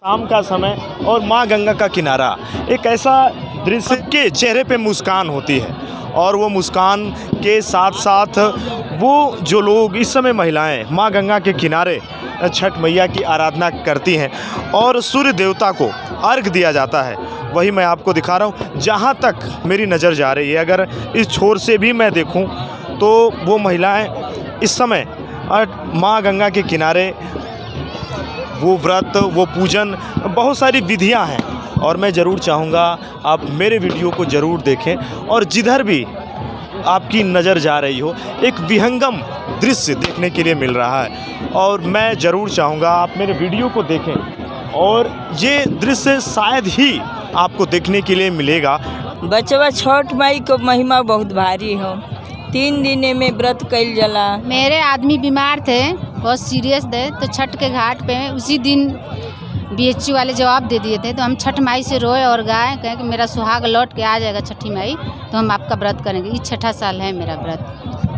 शाम का समय और माँ गंगा का किनारा, एक ऐसा दृश्य के चेहरे पे मुस्कान होती है और वो मुस्कान के साथ साथ वो जो लोग इस समय महिलाएं माँ गंगा के किनारे छठ मैया की आराधना करती हैं और सूर्य देवता को अर्घ दिया जाता है, वही मैं आपको दिखा रहा हूँ। जहाँ तक मेरी नज़र जा रही है, अगर इस छोर से भी मैं देखूँ तो वो महिलाएं इस समय माँ गंगा के किनारे वो व्रत, वो पूजन, बहुत सारी विधियां हैं और मैं ज़रूर चाहूँगा आप मेरे वीडियो को ज़रूर देखें और जिधर भी आपकी नज़र जा रही हो एक विहंगम दृश्य देखने के लिए मिल रहा है और मैं ज़रूर चाहूँगा आप मेरे वीडियो को देखें और ये दृश्य शायद ही आपको देखने के लिए मिलेगा। बचवा छठ माई को महिमा बहुत भारी हो, 3 दिन में व्रत कइल जाला। मेरे आदमी बीमार थे, बहुत सीरियस थे, तो छठ के घाट पे उसी दिन बीएचयू वाले जवाब दे दिए थे। तो हम छठ माई से रोए और गाए, कहें कि मेरा सुहाग लौट के आ जाएगा छठी माई, तो हम आपका व्रत करेंगे। ये 6ठा साल है मेरा व्रत।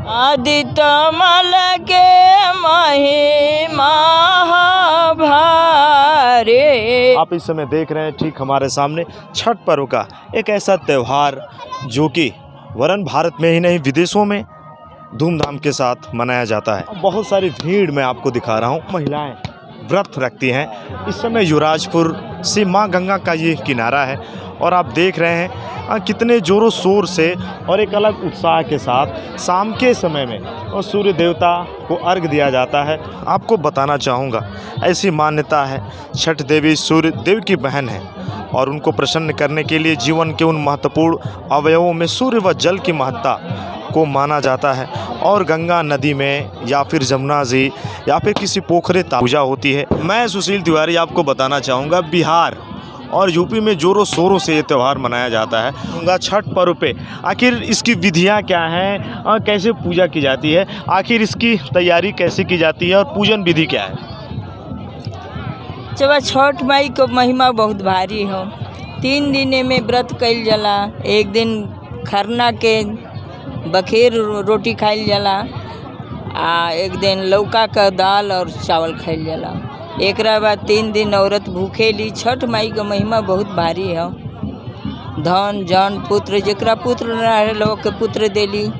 आदित्य मल के महिमा भारे। आप इस समय देख रहे हैं ठीक हमारे सामने छठ पर्व का एक ऐसा त्यौहार जो कि वरन भारत में ही नहीं विदेशों में धूमधाम के साथ मनाया जाता है। बहुत सारी भीड़ मैं आपको दिखा रहा हूँ, महिलाएं व्रत रखती हैं। इस समय युवराजपुर से माँ गंगा का ये किनारा है और आप देख रहे हैं कितने ज़ोरों शोर से और एक अलग उत्साह के साथ शाम के समय में और सूर्य देवता को अर्घ दिया जाता है। आपको बताना चाहूँगा, ऐसी मान्यता है छठ देवी सूर्य देव की बहन है और उनको प्रसन्न करने के लिए जीवन के उन महत्वपूर्ण अवयवों में सूर्य व जल की महत्ता को माना जाता है और गंगा नदी में या फिर जमुना जी या फिर किसी पोखरे पूजा होती है। मैं सुशील तिवारी आपको बताना चाहूँगा, बिहार और यूपी में जोरों शोरों से ये त्यौहार मनाया जाता है। छठ पर्व पे आखिर इसकी विधियाँ क्या हैं और कैसे पूजा की जाती है, आखिर इसकी तैयारी कैसे की जाती है और पूजन विधि क्या है? बचवा छठ माई को महिमा बहुत भारी हो, 3 दिन में व्रत कइल जाला। एक दिन खरना के बखेर रोटी खाइल जाला, एक दिन लौका का दाल और चावल खाइल जाला। एकरा बाद 3 दिन औरत भूखेली। छठ माई का महिमा बहुत भारी है। धन जन पुत्र, जकरा पुत्र न रहे के पुत्र देली,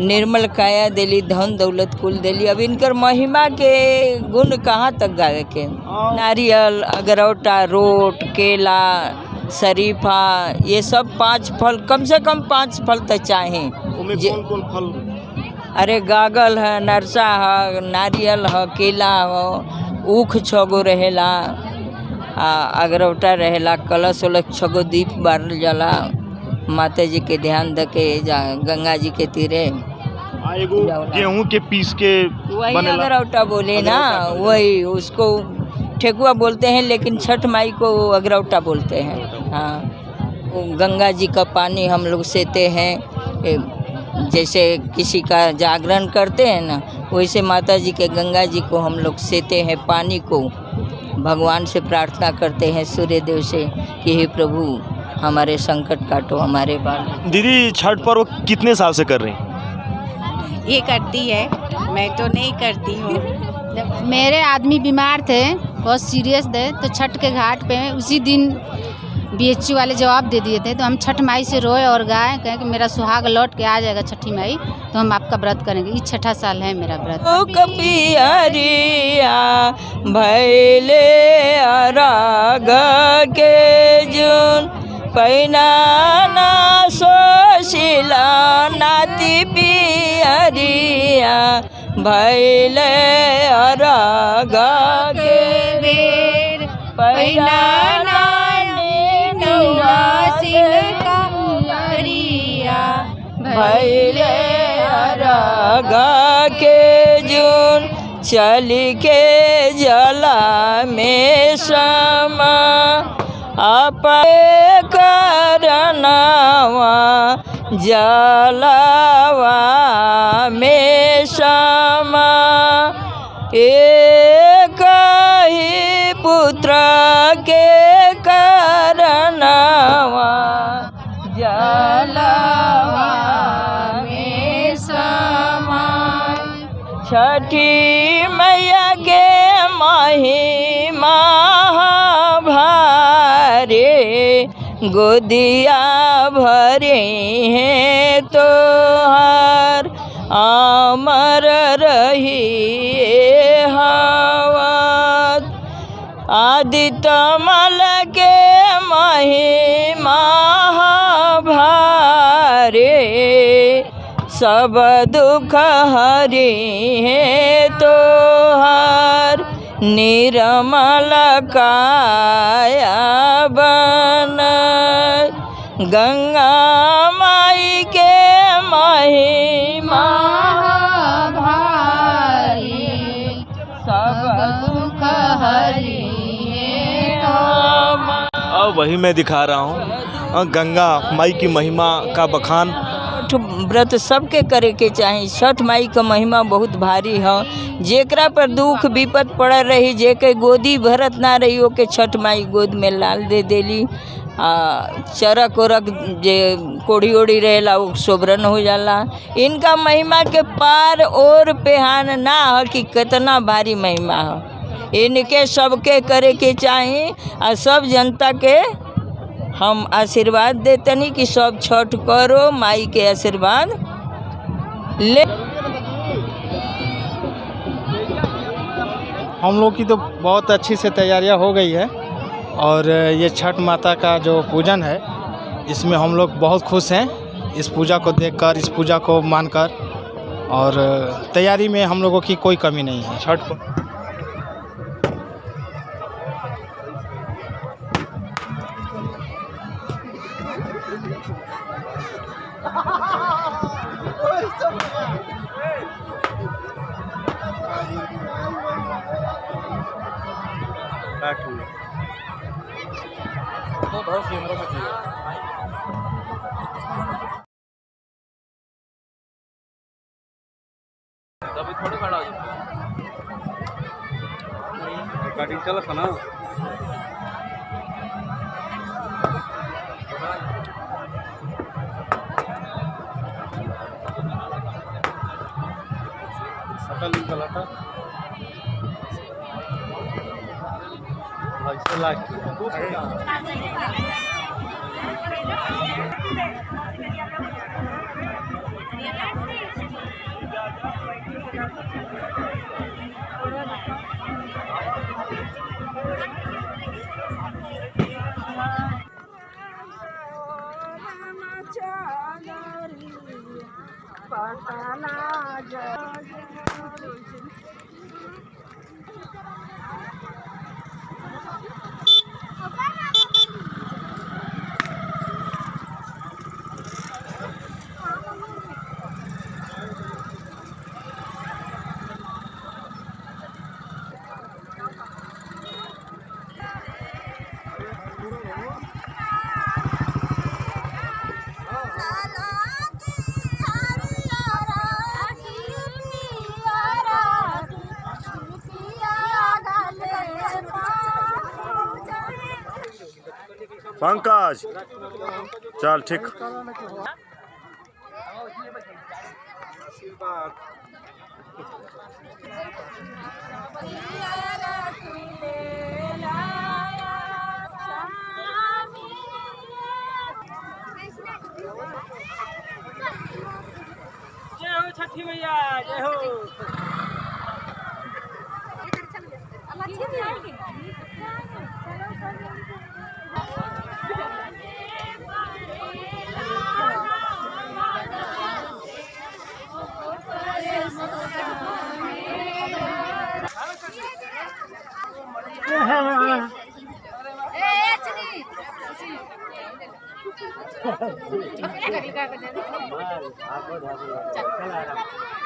निर्मल काया देली, धन दौलत कुल देली। अब इनकर महिमा के गुण कहाँ तक गावे के। नारियल, अगरौटा, रोट, केला, शरीफा, ये सब 5 फल, कम से कम 5 फल तो चाहे। कौन फल? अरे गागल है, नरसा है, नारियल है, केला हो, ऊख 6 गो रहेला, अगरौटा रहेला, कलश उलश 6 गो दीप बारल जाला। माता जी के ध्यान दे के गंगा जी के तीरे गेहूँ के पीस के वही अगरौटा बोले ना, वही उसको ठेकुआ बोलते हैं, लेकिन छठ माई को अगरौटा बोलते हैं। हाँ, गंगा जी का पानी हम लोग सेते हैं, जैसे किसी का जागरण करते हैं ना, वैसे माता जी के गंगा जी को हम लोग सेते हैं। पानी को भगवान से प्रार्थना करते हैं, सूर्य देव से, कि हे प्रभु हमारे संकट काटो, हमारे बाल। दीदी छठ पर्व कितने साल से कर रही हैं? ये करती है, मैं तो नहीं करती हूँ। मेरे आदमी बीमार थे, बहुत सीरियस थे, तो छठ के घाट पे उसी दिन बीएचयू वाले जवाब दे दिए थे। तो हम छठ माई से रोए और गाए, कहें कि मेरा सुहाग लौट के आ जाएगा छठी माई, तो हम आपका व्रत करेंगे। ये 6ठा साल है मेरा व्रत। कपियरिया भैले अराग के जुन पैना ना सोशिला नाती पियरिया भैले अराग के बेर पैना भैले अरागा के जुन चल के जला में समा अपने करनवा जलावा में समा। एक ही पुत्र के करनवा जलावा में समा। छठी मैया के महिमा गोदिया भरे हैं तोहार अमर रही हवा आदित्य मल के महिमा भारे सब दुख हरि है तोहार निर्मल काया बन गंगा माई के महिमा भारी सब दुख हरि और वही मैं दिखा रहा हूँ गंगा माई की महिमा का बखान। छठ व्रत सबके करे के चाही। छठ माई का महिमा बहुत भारी है। जेकरा पर दुख विपत पड़ रही जेके गोदी भरत ना रही ओके छठ माई गोद में लाल दे देली। चरक उरक जे कोढ़ी ओढ़ी रहेला वो सोबरन हो जाला। इनका महिमा के पार और पेहान ना है कि कितना भारी महिमा है। इनके सबके करे के चाही और सब जनता के हम आशीर्वाद देतनी कि सब छठ करो माई के आशीर्वाद ले। हम लोग की तो बहुत अच्छी से तैयारियां हो गई है और ये छठ माता का जो पूजन है इसमें हम लोग बहुत खुश हैं। इस पूजा को देखकर, इस पूजा को मानकर, और तैयारी में हम लोगों की कोई कमी नहीं है। छठ को थोड़े खड़ा हो रिकॉर्डिंग चला था ना। सकल निकला था पंकज चल ठीक। जय हो छठी मैया, जय हो। चल